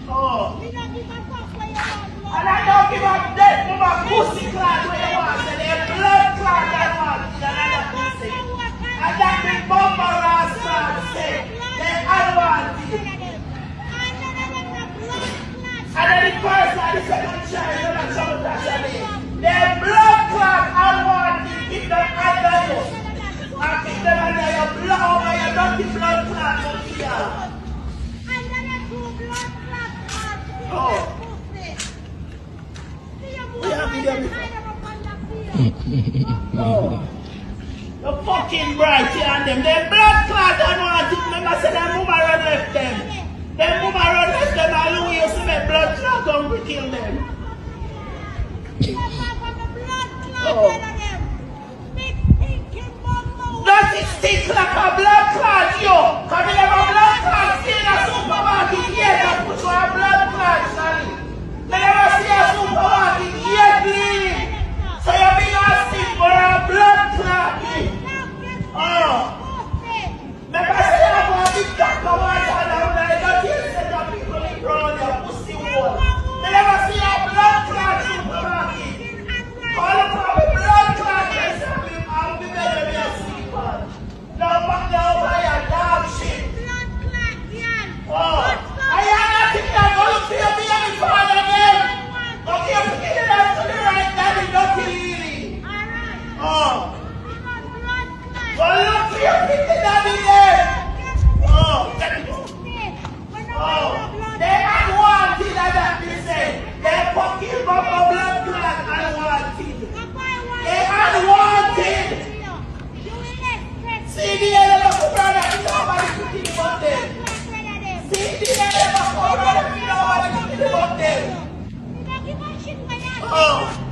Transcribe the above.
Oh. And I don't give a death for my pussy clot where you want. And a blood clot I want in another pussy. And that the bumper rasta say, they unwanted. And then the first and the second child, you're not sure what that's mean. They blood clot unwanted, keep them under you. And keep them under your blood over your dirty blood clot up here. Oh. We have video before. Oh. The fucking bright here and them. They blood clot and want it. Remember say their mama run left them. Their mama run left them and Louis used to make blood clot and we kill them. Oh. That is stick like a blood clot, yo. Because we have a blood clot still in a supermarket here that put you a blood clot, Sonny. They never see a supermarket yet, please. So you be asking for a blood clot. Oh. Remember say you have a big cup of water down there. You don't hear say that people in brown your pussy wall. They never see a blood clot supermarket. All of our blood clot is I'll be better than your sleeper. No back now by your dog shit. Oh. I am nothing that go look for your baby father then. Okay, I'm picking it up to the right daddy, don't really. Oh. Go look for your picking daddy then. Oh. Oh. They unwanted as that they say. They fucking bumper blood clot unwanted. They unwanted. See the end of the brother, nobody picking about them. See the end of the brother, nobody picking about them. Oh.